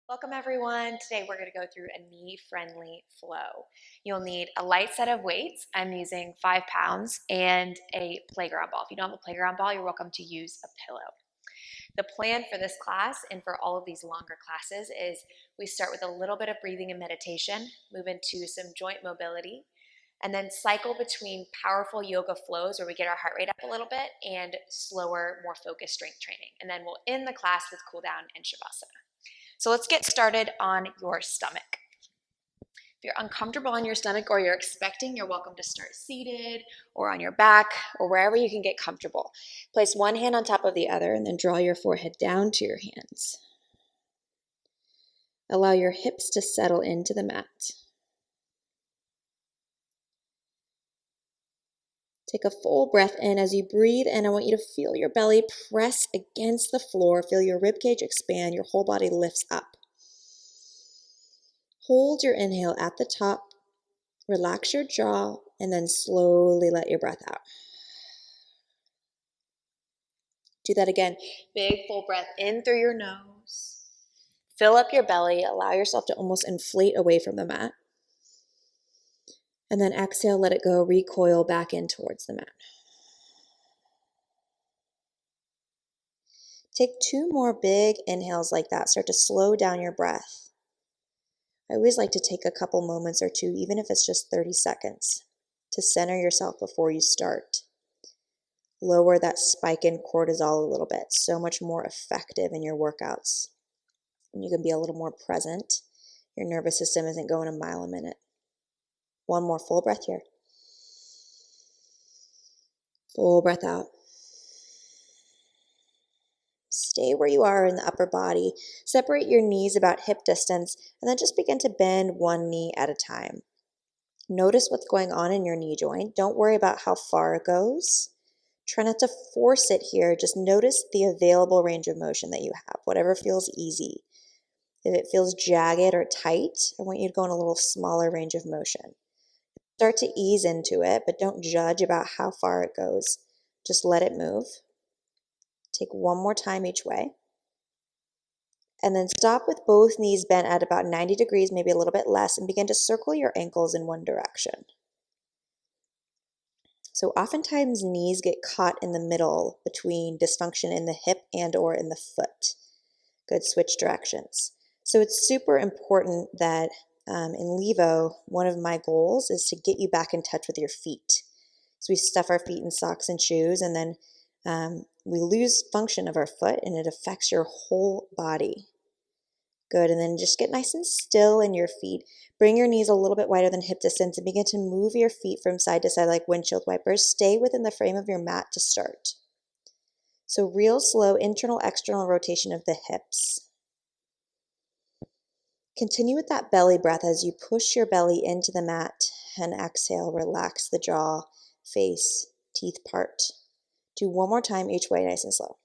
Welcome everyone. Today we're going to go through a knee-friendly flow. You'll need a light set of weights. I'm using 5 pounds and a playground ball. If you don't have a playground ball, you're welcome to use a pillow. The plan for this class and for all of these longer classes is we start with a little bit of breathing and meditation, move into some joint mobility, and then cycle between powerful yoga flows where we get our heart rate up a little bit and slower, more focused strength training. And then we'll end the class with cool down and shavasana. So let's get started on your stomach. If you're uncomfortable on your stomach or you're expecting, you're welcome to start seated or on your back or wherever you can get comfortable. Place one hand on top of the other and then draw your forehead down to your hands. Allow your hips to settle into the mat. Take a full breath in. As you breathe in, I want you to feel your belly press against the floor. Feel your ribcage expand. Your whole body lifts up. Hold your inhale at the top. Relax your jaw, and then slowly let your breath out. Do that again. Big full breath in through your nose. Fill up your belly. Allow yourself to almost inflate away from the mat. And then exhale, let it go, recoil back in towards the mat. Take 2 more big inhales like that. Start to slow down your breath. I always like to take a couple moments or two, even if it's just 30 seconds, to center yourself before you start. Lower that spike in cortisol a little bit. So much more effective in your workouts. And you can be a little more present. Your nervous system isn't going a mile a minute. One more full breath here. Full breath out. Stay where you are in the upper body. Separate your knees about hip distance, and then just begin to bend one knee at a time. Notice what's going on in your knee joint. Don't worry about how far it goes. Try not to force it here. Just notice the available range of motion that you have, whatever feels easy. If it feels jagged or tight, I want you to go in a little smaller range of motion. Start to ease into it, but don't judge about how far it goes. Just let it move. Take one more time each way. And then stop with both knees bent at about 90 degrees, maybe a little bit less, and begin to circle your ankles in one direction. So oftentimes knees get caught in the middle between dysfunction in the hip and or in the foot. Good, switch directions. So it's super important that in Levo, one of my goals is to get you back in touch with your feet. So we stuff our feet in socks and shoes, and then we lose function of our foot, and it affects your whole body. Good, and then just get nice and still in your feet. Bring your knees a little bit wider than hip distance and begin to move your feet from side to side like windshield wipers. Stay within the frame of your mat to start. So real slow internal-external rotation of the hips. Continue with that belly breath as you push your belly into the mat and exhale. Relax the jaw, face, teeth part. Do one more time each way, nice and slow.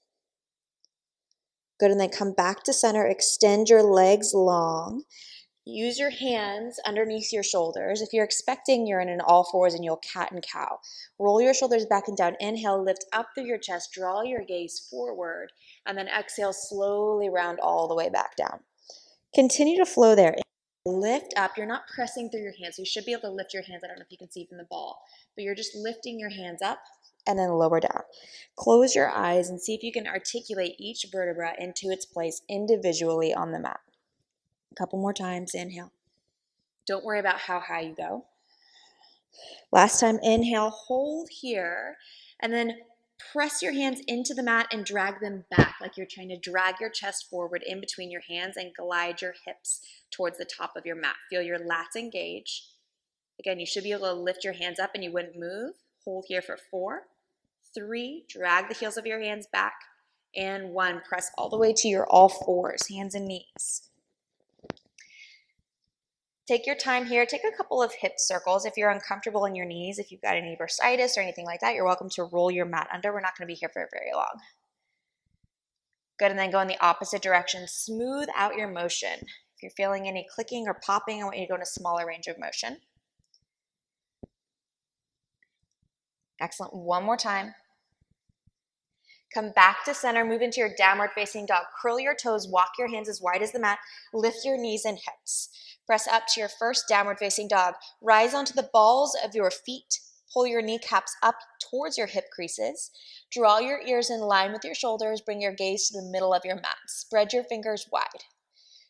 Good, and then come back to center. Extend your legs long. Use your hands underneath your shoulders. If you're expecting, you're in an all fours and you'll cat and cow. Roll your shoulders back and down. Inhale, lift up through your chest. Draw your gaze forward. And then exhale, slowly round all the way back down. Continue to flow there. Lift up. You're not pressing through your hands. You should be able to lift your hands. I don't know if you can see from the ball, but you're just lifting your hands up and then lower down. Close your eyes and see if you can articulate each vertebra into its place individually on the mat. A couple more times. Inhale. Don't worry about how high you go. Last time, inhale, hold here, and then press your hands into the mat and drag them back like you're trying to drag your chest forward in between your hands and glide your hips towards the top of your mat. Feel your lats engage. Again, you should be able to lift your hands up and you wouldn't move. Hold here for 4, 3, drag the heels of your hands back, and 1, press all the way to your all fours, hands and knees. Take your time here. Take a couple of hip circles. If you're uncomfortable in your knees, if you've got any bursitis or anything like that, you're welcome to roll your mat under. We're not going to be here for very long. Good, and then go in the opposite direction. Smooth out your motion. If you're feeling any clicking or popping, I want you to go in a smaller range of motion. Excellent. One more time. Come back to center, move into your downward facing dog. Curl your toes, walk your hands as wide as the mat, lift your knees and hips. Press up to your first downward facing dog. Rise onto the balls of your feet. Pull your kneecaps up towards your hip creases. Draw your ears in line with your shoulders. Bring your gaze to the middle of your mat. Spread your fingers wide.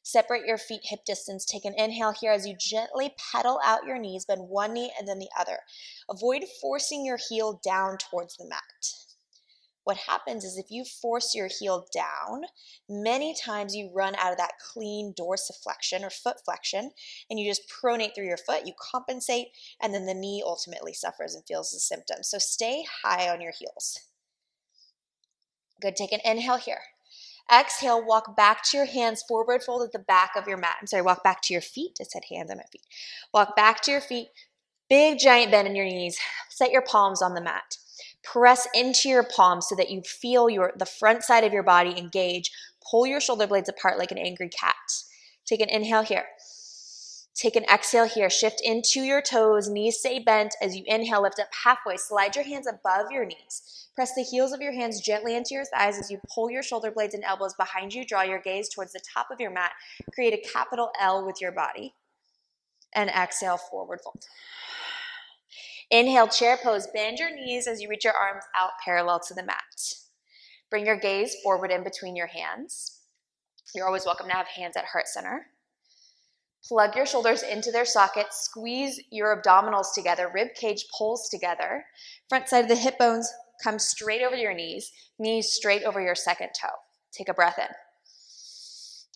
Separate your feet hip distance. Take an inhale here as you gently pedal out your knees. Bend one knee and then the other. Avoid forcing your heel down towards the mat. What happens is if you force your heel down, many times you run out of that clean dorsiflexion or foot flexion, and you just pronate through your foot, you compensate, and then the knee ultimately suffers and feels the symptoms. So stay high on your heels. Good, take an inhale here. Exhale, walk back to your hands, forward fold at the back of your mat. Walk back to your feet. I said hands on my feet. Walk back to your feet, big giant bend in your knees. Set your palms on the mat. Press into your palms so that you feel the front side of your body engage. Pull your shoulder blades apart like an angry cat. Take an inhale here. Take an exhale here. Shift into your toes. Knees stay bent. As you inhale, lift up halfway. Slide your hands above your knees. Press the heels of your hands gently into your thighs as you pull your shoulder blades and elbows behind you. Draw your gaze towards the top of your mat. Create a capital L with your body. And exhale, forward fold. Inhale, chair pose. Bend your knees as you reach your arms out parallel to the mat. Bring your gaze forward in between your hands. You're always welcome to have hands at heart center. Plug your shoulders into their sockets. Squeeze your abdominals together. Rib cage pulls together. Front side of the hip bones come straight over your knees. Knees straight over your second toe. Take a breath in.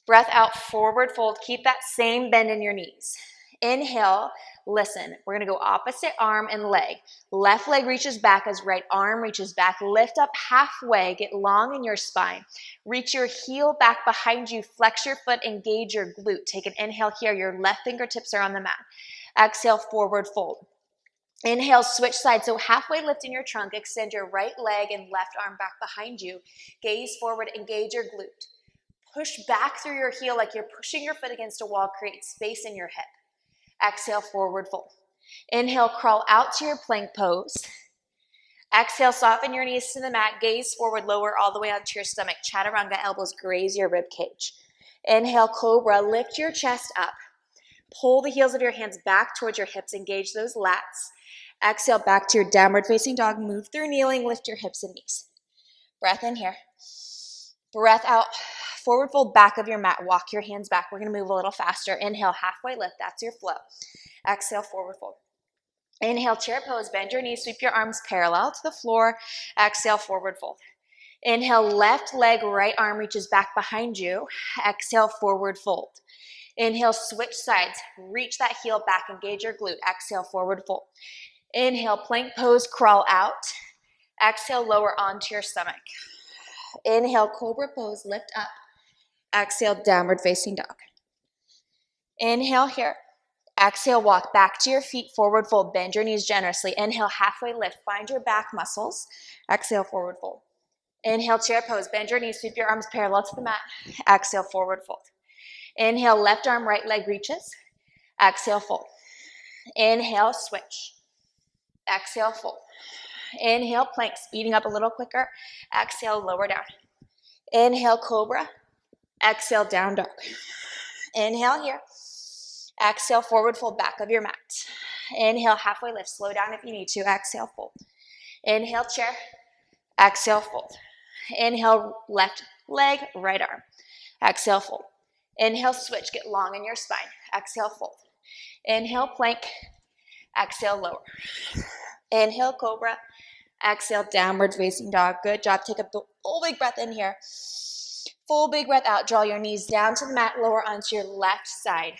Breath out, forward fold. Keep that same bend in your knees. Inhale, listen. We're going to go opposite arm and leg. Left leg reaches back as right arm reaches back. Lift up halfway. Get long in your spine. Reach your heel back behind you. Flex your foot. Engage your glute. Take an inhale here. Your left fingertips are on the mat. Exhale, forward fold. Inhale, switch sides. So halfway lifting your trunk. Extend your right leg and left arm back behind you. Gaze forward. Engage your glute. Push back through your heel like you're pushing your foot against a wall. Create space in your hip. Exhale, forward fold. Inhale, crawl out to your plank pose. Exhale, soften your knees to the mat. Gaze forward, lower all the way onto your stomach. Chaturanga, elbows graze your rib cage. Inhale, cobra. Lift your chest up. Pull the heels of your hands back towards your hips. Engage those lats. Exhale, back to your downward facing dog. Move through kneeling. Lift your hips and knees. Breath in here. Breath out. Forward fold back of your mat. Walk your hands back. We're going to move a little faster. Inhale, halfway lift. That's your flow. Exhale, forward fold. Inhale, chair pose. Bend your knees. Sweep your arms parallel to the floor. Exhale, forward fold. Inhale, left leg, right arm reaches back behind you. Exhale, forward fold. Inhale, switch sides. Reach that heel back. Engage your glute. Exhale, forward fold. Inhale, plank pose. Crawl out. Exhale, lower onto your stomach. Inhale, cobra pose. Lift up. Exhale, downward facing dog. Inhale here. Exhale, walk back to your feet, forward fold. Bend your knees generously. Inhale, halfway lift. Find your back muscles. Exhale, forward fold. Inhale, chair pose. Bend your knees, sweep your arms parallel to the mat. Exhale, forward fold. Inhale, left arm, right leg reaches. Exhale, fold. Inhale, switch. Exhale, fold. Inhale, plank, speeding up a little quicker. Exhale, lower down. Inhale, cobra. Exhale, down dog. Inhale here. Exhale, forward fold back of your mat. Inhale, halfway lift. Slow down if you need to. Exhale, fold. Inhale, chair. Exhale, fold. Inhale, left leg, right arm. Exhale, fold. Inhale, switch. Get long in your spine. Exhale, fold. Inhale, plank. Exhale, lower. Inhale, cobra. Exhale, downward facing dog. Good job. Take a full big breath in here. Full big breath out. Draw your knees down to the mat. Lower onto your left side.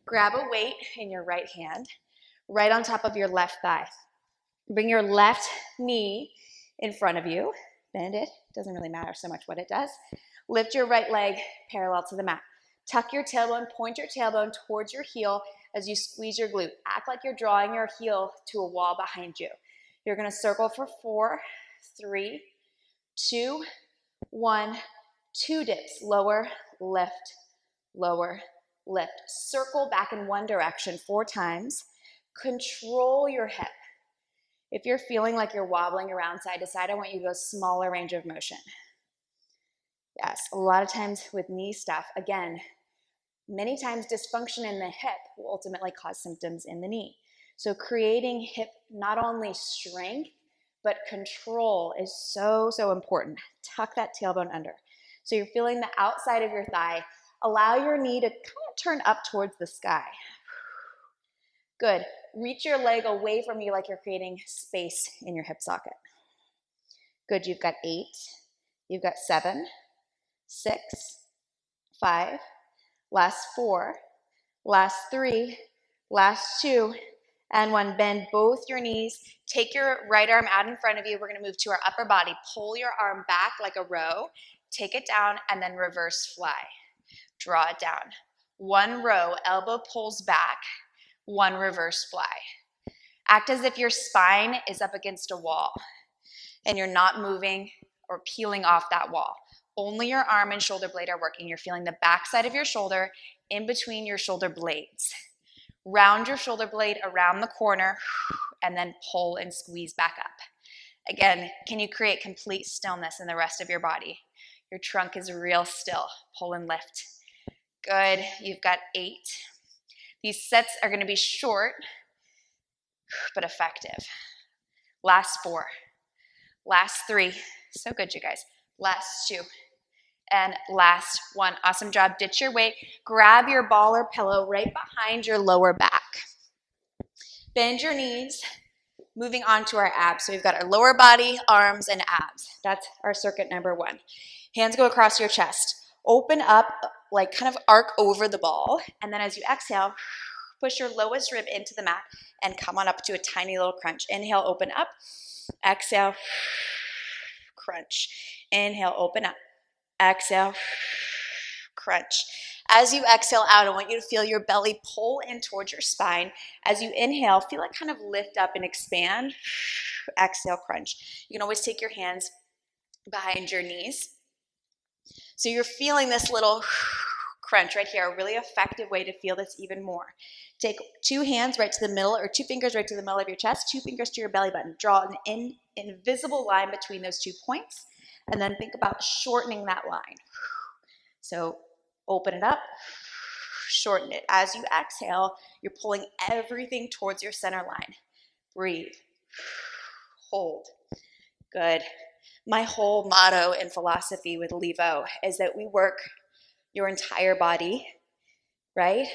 Grab a weight in your right hand, right on top of your left thigh. Bring your left knee in front of you. Bend it. Doesn't really matter so much what it does. Lift your right leg parallel to the mat. Tuck your tailbone, point your tailbone towards your heel as you squeeze your glute. Act like you're drawing your heel to a wall behind you. You're going to circle for 4, 3, 2, 1, 2 dips. Lower, lift, lower, lift. Circle back in one direction 4 times. Control your hip. If you're feeling like you're wobbling around side to side, I want you to go smaller range of motion. Yes, a lot of times with knee stuff, again, many times dysfunction in the hip will ultimately cause symptoms in the knee. So creating hip not only strength, but control is so, so important. Tuck that tailbone under. So you're feeling the outside of your thigh. Allow your knee to kind of turn up towards the sky. Good. Reach your leg away from you like you're creating space in your hip socket. Good. You've got 8. You've got 7, 6, 5, last 4, last 3, last 2, and 1. Bend both your knees. Take your right arm out in front of you. We're going to move to our upper body. Pull your arm back like a row. Take it down and then reverse fly. Draw it down. 1 row, elbow pulls back. 1 reverse fly. Act as if your spine is up against a wall and you're not moving or peeling off that wall. Only your arm and shoulder blade are working. You're feeling the back side of your shoulder in between your shoulder blades. Round your shoulder blade around the corner and then pull and squeeze back up. Again, can you create complete stillness in the rest of your body? Your trunk is real still. Pull and lift. Good. You've got 8. These sets are going to be short, but effective. Last 4. Last 3. So good, you guys. Last 2. And last 1. Awesome job. Ditch your weight. Grab your ball or pillow right behind your lower back. Bend your knees. Moving on to our abs. So we've got our lower body, arms, and abs. That's our circuit number 1. Hands go across your chest. Open up, like kind of arc over the ball. And then as you exhale, push your lowest rib into the mat and come on up to a tiny little crunch. Inhale, open up. Exhale, crunch. Inhale, open up. Exhale, crunch. As you exhale out, I want you to feel your belly pull in towards your spine. As you inhale, feel it kind of lift up and expand. Exhale, crunch. You can always take your hands behind your knees. So you're feeling this little crunch right here, a really effective way to feel this even more. Take 2 hands right to the middle, or 2 fingers right to the middle of your chest, 2 fingers to your belly button. Draw an invisible line between those 2 points, and then think about shortening that line. So open it up, shorten it. As you exhale, you're pulling everything towards your center line. Breathe, hold. Good. My whole motto and philosophy with Levo is that we work your entire body, right?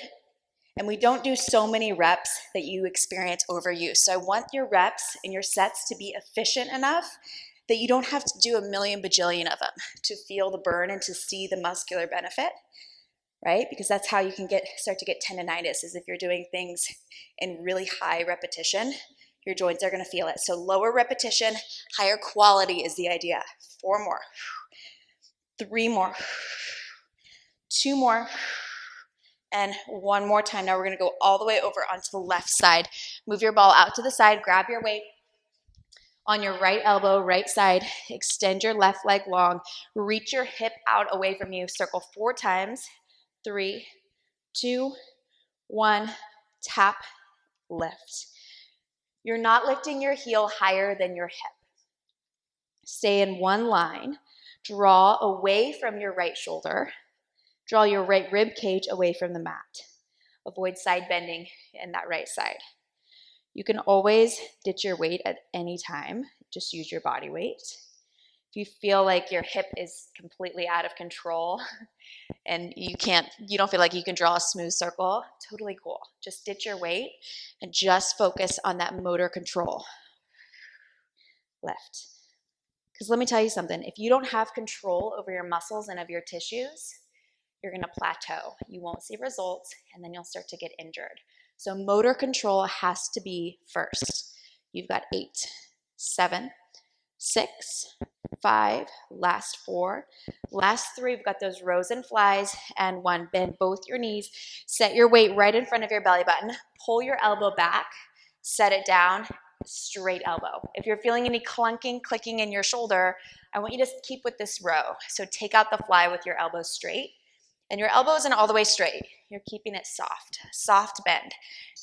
And we don't do so many reps that you experience overuse. So I want your reps and your sets to be efficient enough that you don't have to do a million bajillion of them to feel the burn and to see the muscular benefit, right? Because that's how you can start to get tendonitis, is if you're doing things in really high repetition, your joints are going to feel it. So lower repetition, higher quality is the idea. 4 more, 3 more, 2 more, and 1 more time. Now we're going to go all the way over onto the left side. Move your ball out to the side, grab your weight on your right elbow, right side, extend your left leg long, reach your hip out away from you, circle 4 times, 3, 2, 1, tap, lift. You're not lifting your heel higher than your hip. Stay in one line. Draw away from your right shoulder. Draw your right rib cage away from the mat. Avoid side bending in that right side. You can always ditch your weight at any time. Just use your body weight. If you feel like your hip is completely out of control and you don't feel like you can draw a smooth circle, totally cool. Just ditch your weight and just focus on that motor control. Lift. Because let me tell you something, if you don't have control over your muscles and of your tissues, you're going to plateau. You won't see results, and then you'll start to get injured. So motor control has to be first. You've got 8, 7, 6, 5, last 4, last 3. We've got those rows and flies, and 1. Bend both your knees. Set your weight right in front of your belly button. Pull your elbow back. Set it down. Straight elbow. If you're feeling any clunking, clicking in your shoulder, I want you to keep with this row. So take out the fly with your elbows straight. And your elbow isn't all the way straight. You're keeping it soft, soft bend.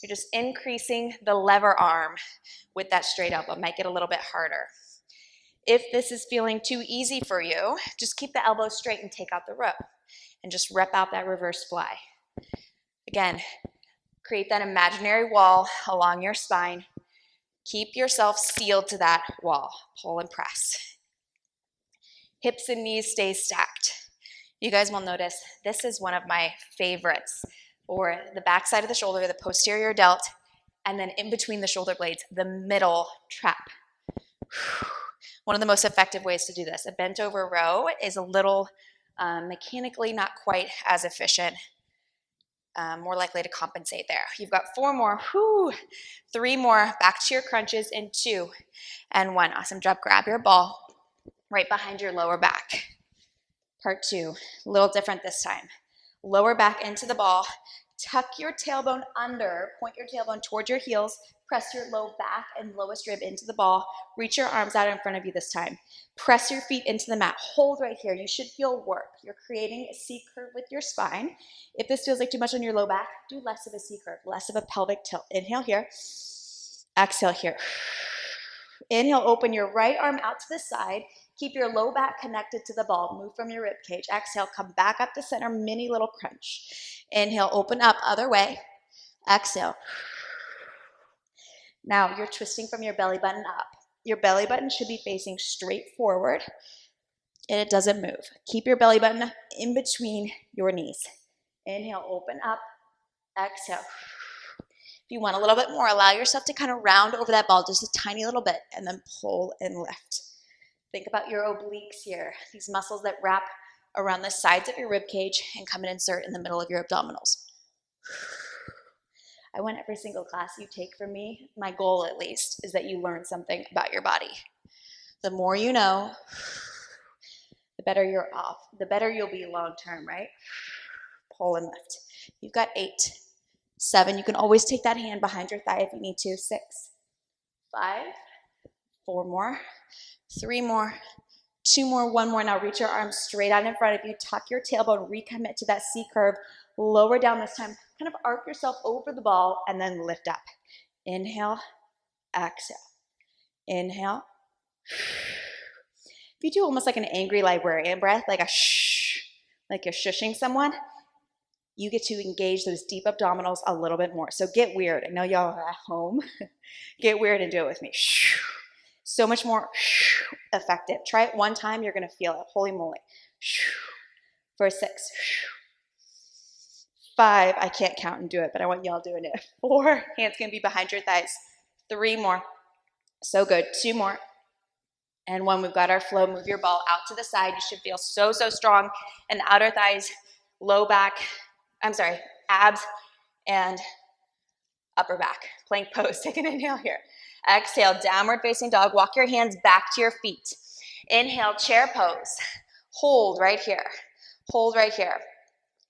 You're just increasing the lever arm with that straight elbow. Might get a little bit harder. If this is feeling too easy for you, just keep the elbow straight and take out the rope and just rep out that reverse fly. Again, create that imaginary wall along your spine. Keep yourself sealed to that wall. Pull and press. Hips and knees stay stacked. You guys will notice this is one of my favorites, or the back side of the shoulder, the posterior delt, and then in between the shoulder blades, the middle trap. One of the most effective ways to do this. A bent over row is a little mechanically not quite as efficient, more likely to compensate there. You've got 4 more, 3 more, back to your crunches in 2 and 1. Awesome job. Grab your ball right behind your lower back. Part 2, a little different this time. Lower back into the ball, tuck your tailbone under, point your tailbone towards your heels, press your low back and lowest rib into the ball, reach your arms out in front of you this time. Press your feet into the mat, hold right here. You should feel work. You're creating a C curve with your spine. If this feels like too much on your low back, do less of a C curve, less of a pelvic tilt. Inhale here, exhale here. Inhale, open your right arm out to the side. Keep your low back connected to the ball. Move from your rib cage. Exhale, come back up to center, mini little crunch. Inhale, open up, other way. Exhale. Now you're twisting from your belly button up. Your belly button should be facing straight forward, and it doesn't move. Keep your belly button in between your knees. Inhale, open up. Exhale. If you want a little bit more, allow yourself to kind of round over that ball just a tiny little bit, and then pull and lift. Think about your obliques here, these muscles that wrap around the sides of your rib cage and come and insert in the middle of your abdominals. I want every single class you take from me, my goal at least, is that you learn something about your body. The more you know, the better you're off, the better you'll be long term, right? Pull and lift. You've got 8, 7. You can always take that hand behind your thigh if you need to. 6, 5, 4 more. 3 more, 2 more, 1 more. Now reach your arms straight out in front of you. Tuck your tailbone, recommit to that C curve. Lower down this time. Kind of arc yourself over the ball and then lift up. Inhale, exhale. Inhale. If you do almost like an angry librarian breath, like a shh, like you're shushing someone, you get to engage those deep abdominals a little bit more. So get weird. I know y'all are at home. Get weird and do it with me. So much more effective. Try it one time, you're gonna feel it. Holy moly. For 6, 5, I can't count and do it, but I want y'all doing it. 4, hands can be behind your thighs. 3 more, so good. 2 more, and 1. We've got our flow. Move your ball out to the side. You should feel so strong in the outer thighs, low back, abs, and upper back. Plank pose. Take an inhale here. Exhale, downward facing dog. Walk your hands back to your feet. Inhale, chair pose. Hold right here. Hold right here.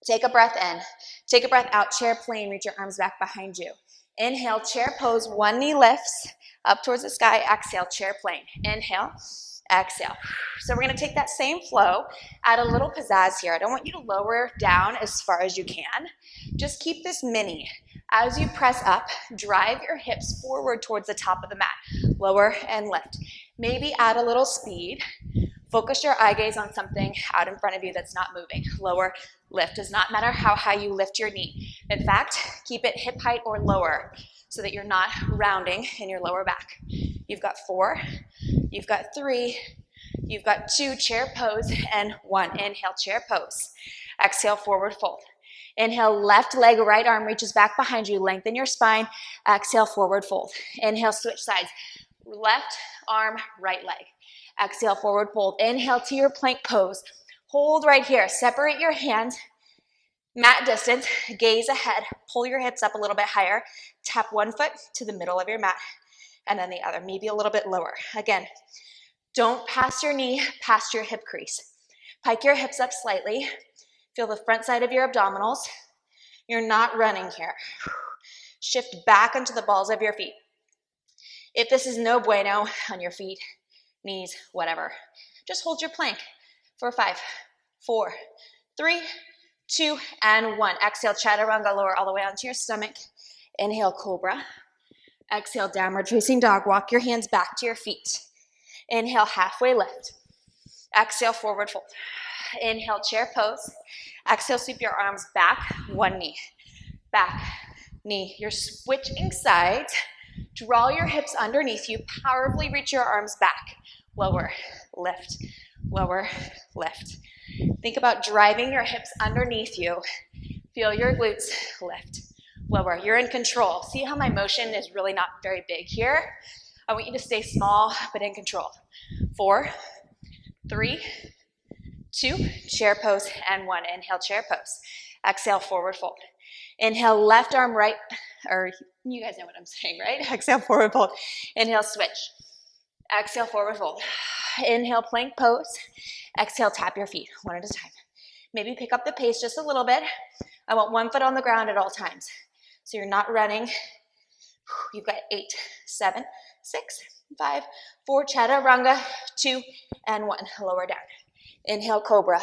Take a breath in. Take a breath out. Chair plane. Reach your arms back behind you. Inhale, chair pose. 1 knee lifts up towards the sky. Exhale, chair plane. Inhale, exhale. So we're going to take that same flow, add a little pizzazz here. I don't want you to lower down as far as you can. Just keep this mini. As you press up, drive your hips forward towards the top of the mat. Lower and lift. Maybe add a little speed. Focus your eye gaze on something out in front of you that's not moving. Lower, lift. Does not matter how high you lift your knee. In fact, keep it hip height or lower so that you're not rounding in your lower back. You've got 4, you've got 3, you've got 2, chair pose, and 1. Inhale, chair pose. Exhale, forward fold. Inhale, left leg, right arm reaches back behind you. Lengthen your spine. Exhale, forward fold. Inhale, switch sides. Left arm, right leg. Exhale, forward fold. Inhale to your plank pose. Hold right here. Separate your hands. Mat distance. Gaze ahead. Pull your hips up a little bit higher. Tap 1 foot to the middle of your mat and then the other, maybe a little bit lower. Again, don't pass your knee past your hip crease. Pike your hips up slightly. Feel the front side of your abdominals. You're not running here. Shift back into the balls of your feet. If this is no bueno on your feet, knees, whatever, just hold your plank for 5, 4, 3, 2, and 1. Exhale, chaturanga, lower all the way onto your stomach. Inhale, cobra. Exhale, downward facing dog. Walk your hands back to your feet. Inhale, halfway lift. Exhale, forward fold. Inhale, chair pose. Exhale, sweep your arms back, one knee. Back, knee. You're switching sides. Draw your hips underneath you. Powerfully reach your arms back. Lower, lift, lower, lift. Think about driving your hips underneath you. Feel your glutes lift, lower. You're in control. See how my motion is really not very big here? I want you to stay small, but in control. 4, 3, 2, chair pose, and 1. Inhale, chair pose. Exhale, forward fold. Inhale, left arm right, or you guys know what I'm saying, right? Exhale, forward fold. Inhale, switch. Exhale, forward fold. Inhale, plank pose. Exhale, tap your feet, one at a time. Maybe pick up the pace just a little bit. I want one foot on the ground at all times. So you're not running. You've got 8, 7, 6, 5, 4, chaturanga, 2, and 1. Lower down. Inhale, cobra.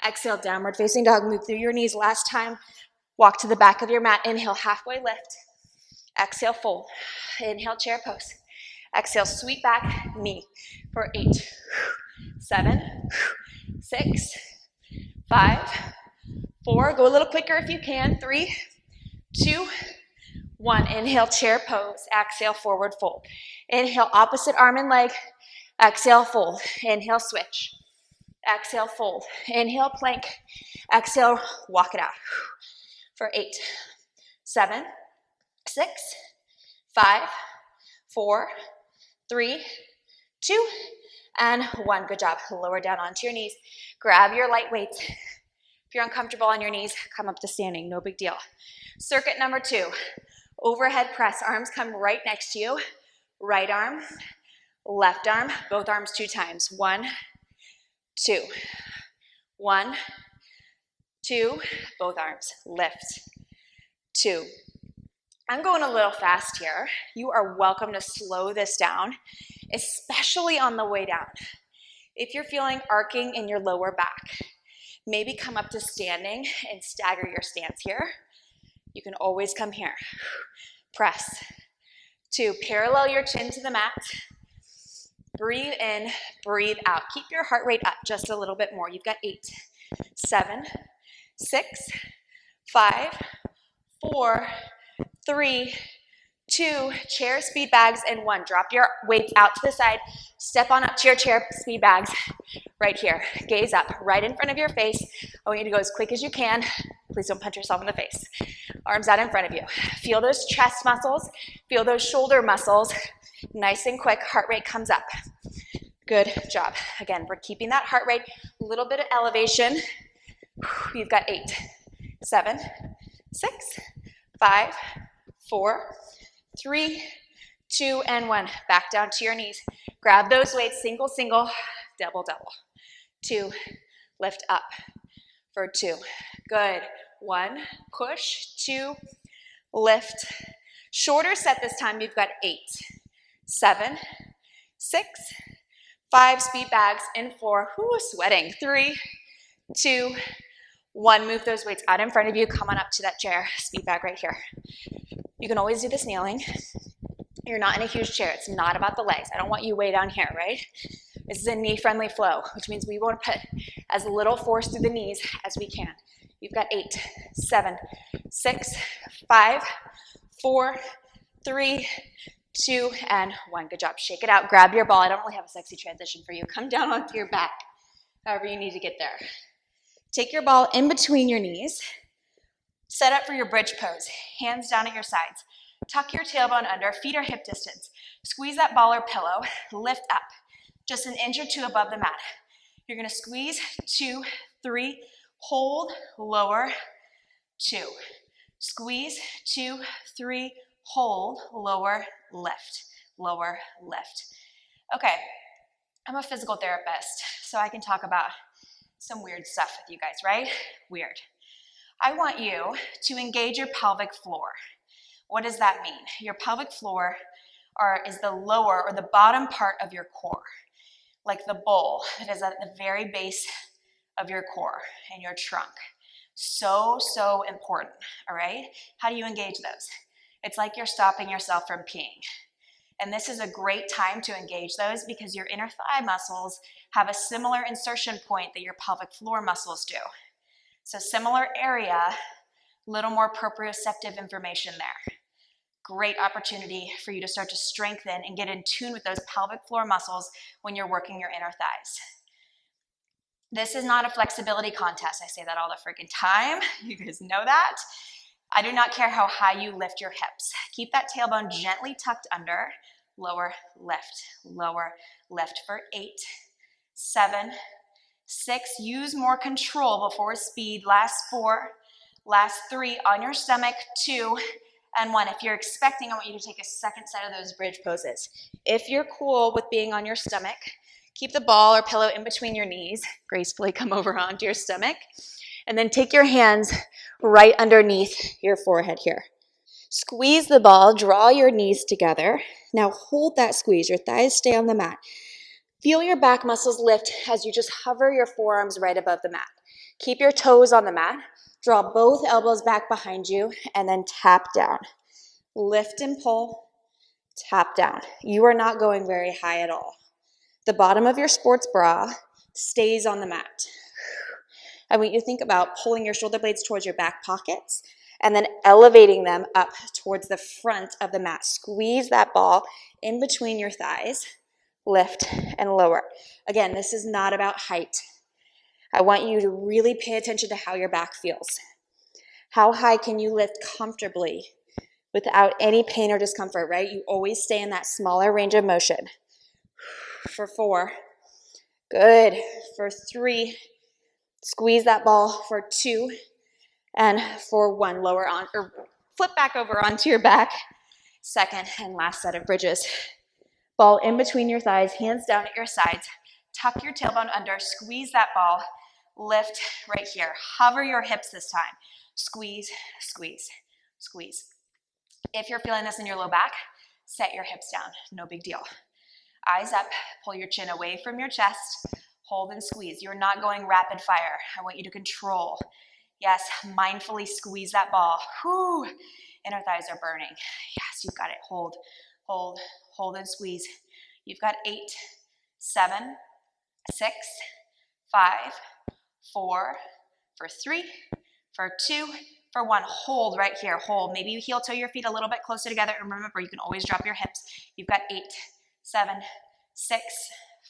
Exhale, downward facing dog. Move through your knees. Last time, walk to the back of your mat. Inhale, halfway lift. Exhale, fold. Inhale, chair pose. Exhale, sweep back, knee for 8, 7, 6, 5, 4. Go a little quicker if you can. 3, 2, 1. Inhale, chair pose. Exhale, forward fold. Inhale, opposite arm and leg. Exhale, fold. Inhale, switch. Exhale, fold. Inhale, plank. Exhale, walk it out. For 8, 7, 6, 5, 4, 3, 2, and 1. Good job. Lower down onto your knees. Grab your light weights. If you're uncomfortable on your knees, come up to standing. No big deal. Circuit number 2. Overhead press. Arms come right next to you. Right arm, left arm, both arms 2 times. 1, 2. 1, 2. Both arms. Lift. 2. I'm going a little fast here. You are welcome to slow this down, especially on the way down. If you're feeling arcing in your lower back, maybe come up to standing and stagger your stance here. You can always come here. Press. 2, parallel your chin to the mat. Breathe in, breathe out. Keep your heart rate up just a little bit more. You've got 8, 7, 6, 5, 4, 3, 2, chair speed bags, and 1. Drop your weights out to the side. Step on up to your chair speed bags right here. Gaze up, right in front of your face. I want you to go as quick as you can. Please don't punch yourself in the face. Arms out in front of you. Feel those chest muscles. Feel those shoulder muscles. Nice and quick. Heart rate comes up. Good job. Again, we're keeping that heart rate. A little bit of elevation. You've got 8, 7, 6, 5, 4, 3, 2, and 1. Back down to your knees. Grab those weights. Single, single, double, double. 2, lift up for 2. Good. 1, push. 2, lift. Shorter set this time. You've got 8, 7, 6, 5, speed bags, and 4. Sweating. 3, 2, 1. Move those weights out in front of you. Come on up to that chair. Speed bag right here. You can always do this kneeling. You're not in a huge chair. It's not about the legs. I don't want you way down here, right? This is a knee-friendly flow, which means we want to put as little force through the knees as we can. You've got 8, 7, 6, 5, 4, 3, 2, and 1. Good job. Shake it out. Grab your ball. I don't really have a sexy transition for you. Come down onto your back, however you need to get there. Take your ball in between your knees. Set up for your bridge pose. Hands down at your sides. Tuck your tailbone under. Feet are hip distance. Squeeze that ball or pillow. Lift up. Just an inch or 2 above the mat. You're going to squeeze. 2, 3. Hold. Lower. 2. Squeeze. 2, 3. Hold. Lower. Lift. Lower. Lift. Okay. I'm a physical therapist, so I can talk about some weird stuff with you guys, right? Weird. I want you to engage your pelvic floor. What does that mean? Your pelvic floor is the lower or the bottom part of your core, like the bowl that is at the very base of your core and your trunk. So, so important, all right? How do you engage those? It's like you're stopping yourself from peeing. And this is a great time to engage those because your inner thigh muscles have a similar insertion point that your pelvic floor muscles do. So similar area, little more proprioceptive information there. Great opportunity for you to start to strengthen and get in tune with those pelvic floor muscles when you're working your inner thighs. This is not a flexibility contest. I say that all the freaking time. You guys know that. I do not care how high you lift your hips. Keep that tailbone gently tucked under. Lower, lift for 8, 7, 6. Use more control before speed. Last 4, last 3 on your stomach. 2 and 1. If you're expecting, I want you to take a second set of those bridge poses. If you're cool with being on your stomach, keep the ball or pillow in between your knees. Gracefully come over onto your stomach. And then take your hands right underneath your forehead here. Squeeze the ball, draw your knees together. Now hold that squeeze, your thighs stay on the mat. Feel your back muscles lift as you just hover your forearms right above the mat. Keep your toes on the mat. Draw both elbows back behind you and then tap down. Lift and pull, tap down. You are not going very high at all. The bottom of your sports bra stays on the mat. I want you to think about pulling your shoulder blades towards your back pockets and then elevating them up towards the front of the mat. Squeeze that ball in between your thighs, lift and lower. Again, this is not about height. I want you to really pay attention to how your back feels. How high can you lift comfortably without any pain or discomfort, right? You always stay in that smaller range of motion. For 4, good. For 3, squeeze that ball. For 2, and for 1, lower on, or flip back over onto your back. Second and last set of bridges. Ball in between your thighs, hands down at your sides. Tuck your tailbone under, squeeze that ball. Lift right here. Hover your hips this time. Squeeze, squeeze, squeeze. If you're feeling this in your low back, set your hips down. No big deal. Eyes up, pull your chin away from your chest. Hold and squeeze. You're not going rapid fire. I want you to control. Yes, mindfully squeeze that ball. Whew. Inner thighs are burning. Yes, you've got it. Hold, hold, hold and squeeze. You've got 8, 7, 6, 5, 4, for 3, for 2, for 1. Hold right here. Hold. Maybe you heel toe your feet a little bit closer together. And remember, you can always drop your hips. You've got 8, 7, 6,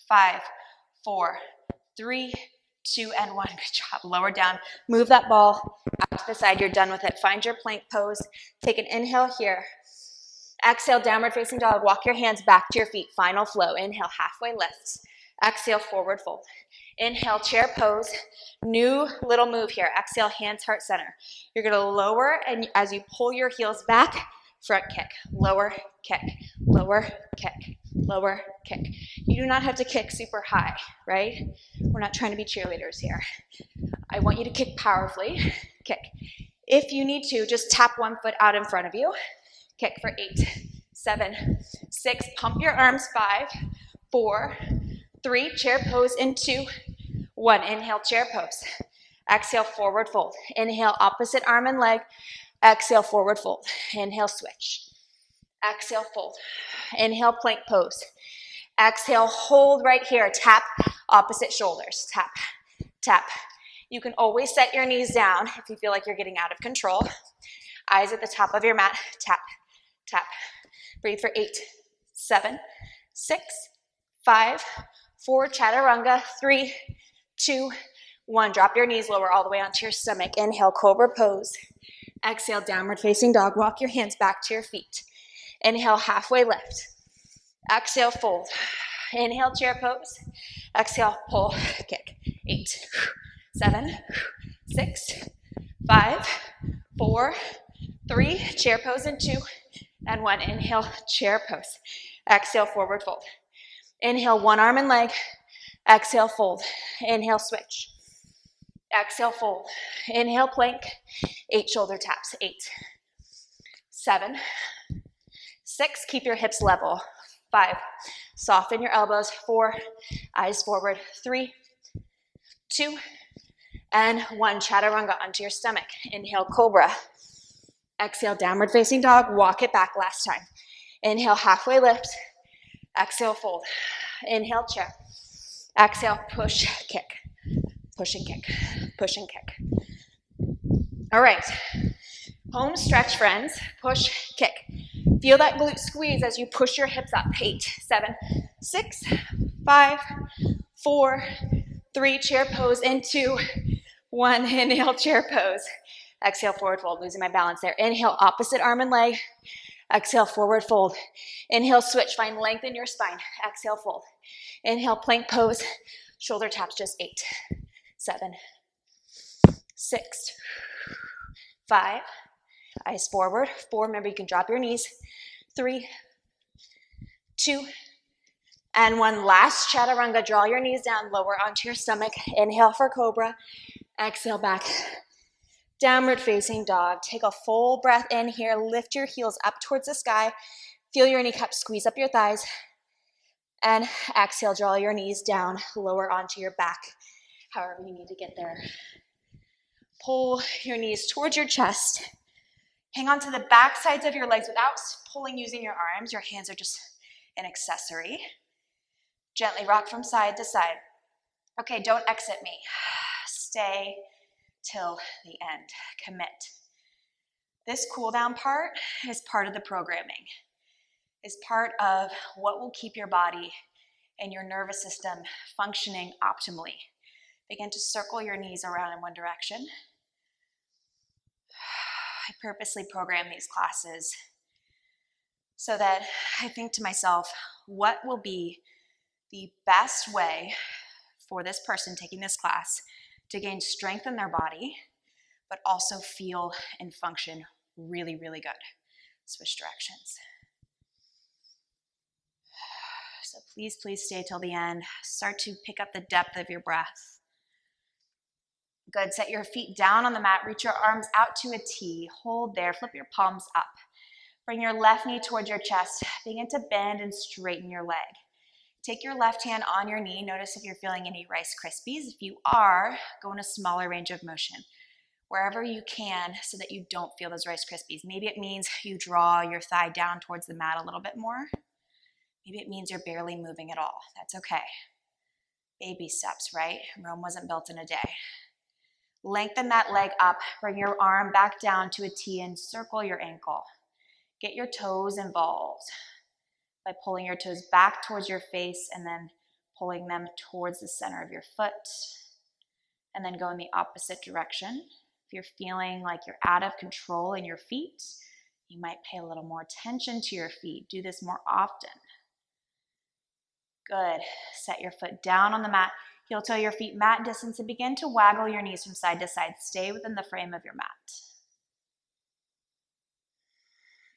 5, 4, 3, 2, and 1. Good job. Lower down. Move that ball out to the side. You're done with it. Find your plank pose. Take an inhale here. Exhale, downward facing dog. Walk your hands back to your feet. Final flow. Inhale, halfway lift. Exhale, forward fold. Inhale, chair pose. New little move here. Exhale, hands heart center. You're going to lower, and as you pull your heels back, front kick, lower kick, lower kick, lower kick. You do not have to kick super high, right? We're not trying to be cheerleaders here. I want you to kick powerfully. Kick. If you need to, just tap one foot out in front of you. Kick for 8, 7, 6. Pump your arms. 5, 4, 3. Chair pose in 2, 1. Inhale, chair pose. Exhale, forward fold. Inhale, opposite arm and leg. Exhale, forward fold. Inhale, switch. Exhale, fold. Inhale, plank pose. Exhale, hold right here. Tap opposite shoulders. Tap, tap. You can always set your knees down if you feel like you're getting out of control. Eyes at the top of your mat. Tap, tap. Breathe for 8, 7, 6, 5, 4. Chaturanga. 3, 2, 1. Drop your knees lower all the way onto your stomach. Inhale, cobra pose. Exhale, downward facing dog. Walk your hands back to your feet. Inhale, halfway lift. Exhale, fold. Inhale, chair pose. Exhale, pull, kick. 8, 7, 6, 5, 4, 3. Chair pose in 2, and 1. Inhale, chair pose. Exhale, forward fold. Inhale, one arm and leg. Exhale, fold. Inhale, switch. Exhale, fold. Inhale, plank. 8 shoulder taps. 8, 7, 6. Keep your hips level. 5. Soften your elbows. 4. Eyes forward. 3, 2, And 1, chaturanga onto your stomach. Inhale, cobra. Exhale, downward facing dog. Walk it back last time. Inhale, halfway lift. Exhale, fold. Inhale, chair. Exhale, push, kick. Push and kick. Push and kick. All right. Home stretch, friends. Push, kick. Feel that glute squeeze as you push your hips up. 8, 7, 6, 5, 4, 3. Chair pose in 2, 1. Inhale, chair pose. Exhale, forward fold. Losing my balance there. Inhale, opposite arm and leg. Exhale, forward fold. Inhale, switch. Find length in your spine. Exhale, fold. Inhale, plank pose. Shoulder taps just 8, 7, 6, 5. Eyes forward. 4. Remember, you can drop your knees. 3, 2, and 1. Last chaturanga. Draw your knees down. Lower onto your stomach. Inhale for cobra. Exhale back. Downward facing dog. Take a full breath in here. Lift your heels up towards the sky. Feel your kneecaps squeeze up your thighs. And exhale, draw your knees down. Lower onto your back, however you need to get there. Pull your knees towards your chest. Hang on to the back sides of your legs without pulling using your arms. Your hands are just an accessory. Gently rock from side to side. Okay, don't exit me. Stay till the end. Commit. This cool down part is part of the programming. Is part of what will keep your body and your nervous system functioning optimally. Begin to circle your knees around in one direction. I purposely program these classes so that I think to myself, what will be the best way for this person taking this class to gain strength in their body, but also feel and function really, really good. Switch directions. So please, please stay till the end. Start to pick up the depth of your breath. Good. Set your feet down on the mat. Reach your arms out to a T. Hold there. Flip your palms up. Bring your left knee towards your chest. Begin to bend and straighten your leg. Take your left hand on your knee. Notice if you're feeling any Rice Krispies. If you are, go in a smaller range of motion, wherever you can, so that you don't feel those Rice Krispies. Maybe it means you draw your thigh down towards the mat a little bit more. Maybe it means you're barely moving at all. That's okay. Baby steps, right? Rome wasn't built in a day. Lengthen that leg up. Bring your arm back down to a T and circle your ankle. Get your toes involved by pulling your toes back towards your face and then pulling them towards the center of your foot. And then go in the opposite direction. If you're feeling like you're out of control in your feet, you might pay a little more attention to your feet. Do this more often. Good. Set your foot down on the mat. Heel toe your feet mat distance and begin to waggle your knees from side to side. Stay within the frame of your mat.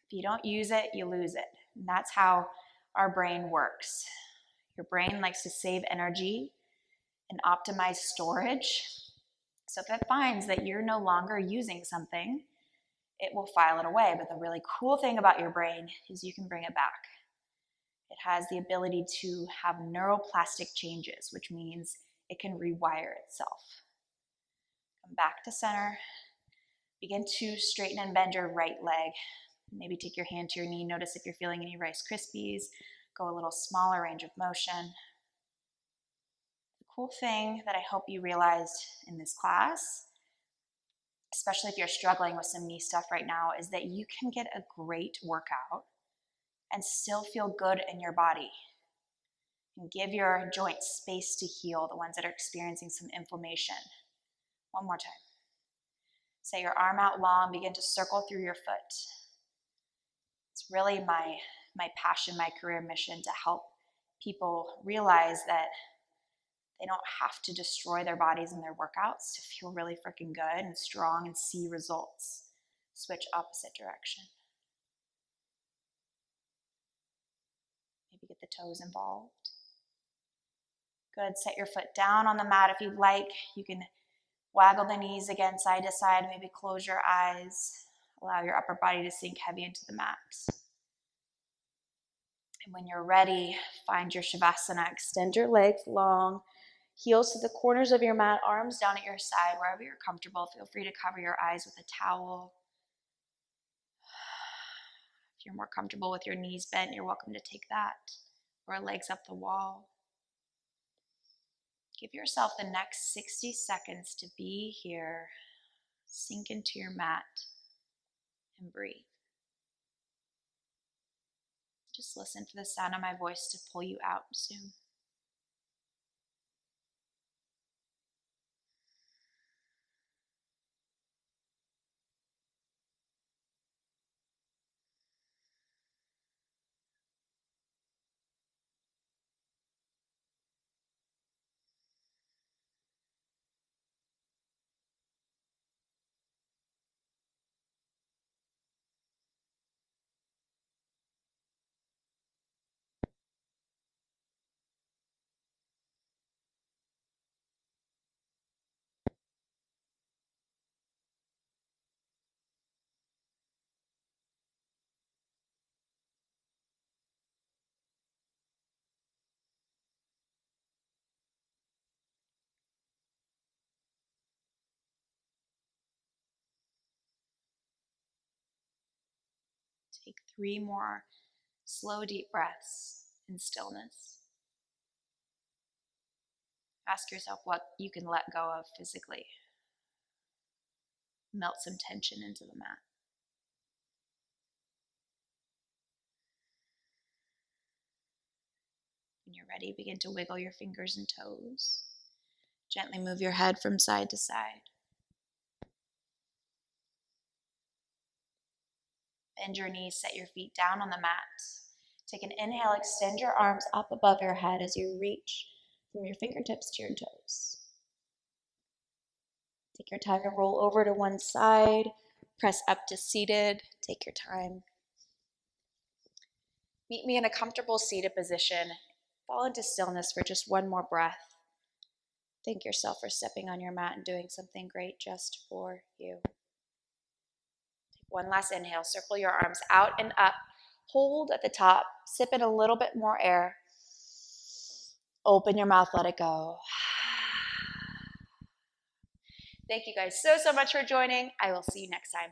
If you don't use it, you lose it. And that's how our brain works. Your brain likes to save energy and optimize storage. So if it finds that you're no longer using something, it will file it away. But the really cool thing about your brain is you can bring it back. It has the ability to have neuroplastic changes, which means it can rewire itself. Come back to center. Begin to straighten and bend your right leg. Maybe take your hand to your knee. Notice if you're feeling any Rice Krispies. Go a little smaller range of motion. The cool thing that I hope you realized in this class, especially if you're struggling with some knee stuff right now, is that you can get a great workout and still feel good in your body. And give your joints space to heal, the ones that are experiencing some inflammation. One more time. Set your arm out long, begin to circle through your foot. It's really my passion, my career mission to help people realize that they don't have to destroy their bodies and their workouts to feel really freaking good and strong and see results. Switch opposite direction. Maybe get the toes involved. Good. Set your foot down on the mat if you'd like. You can waggle the knees again side to side. Maybe close your eyes. Allow your upper body to sink heavy into the mat. And when you're ready, find your Shavasana. Extend your legs long. Heels to the corners of your mat, arms down at your side, wherever you're comfortable. Feel free to cover your eyes with a towel. If you're more comfortable with your knees bent, you're welcome to take that, or legs up the wall. Give yourself the next 60 seconds to be here. Sink into your mat and breathe. Just listen for the sound of my voice to pull you out soon. Take 3 more slow, deep breaths in stillness. Ask yourself what you can let go of physically. Melt some tension into the mat. When you're ready, begin to wiggle your fingers and toes. Gently move your head from side to side. Bend your knees, set your feet down on the mat. Take an inhale, extend your arms up above your head as you reach from your fingertips to your toes. Take your time to roll over to one side, press up to seated, take your time. Meet me in a comfortable seated position. Fall into stillness for just one more breath. Thank yourself for stepping on your mat and doing something great just for you. Take one last inhale, circle your arms out and up. Hold at the top, sip in a little bit more air. Open your mouth, let it go. Thank you guys so much for joining. I will see you next time.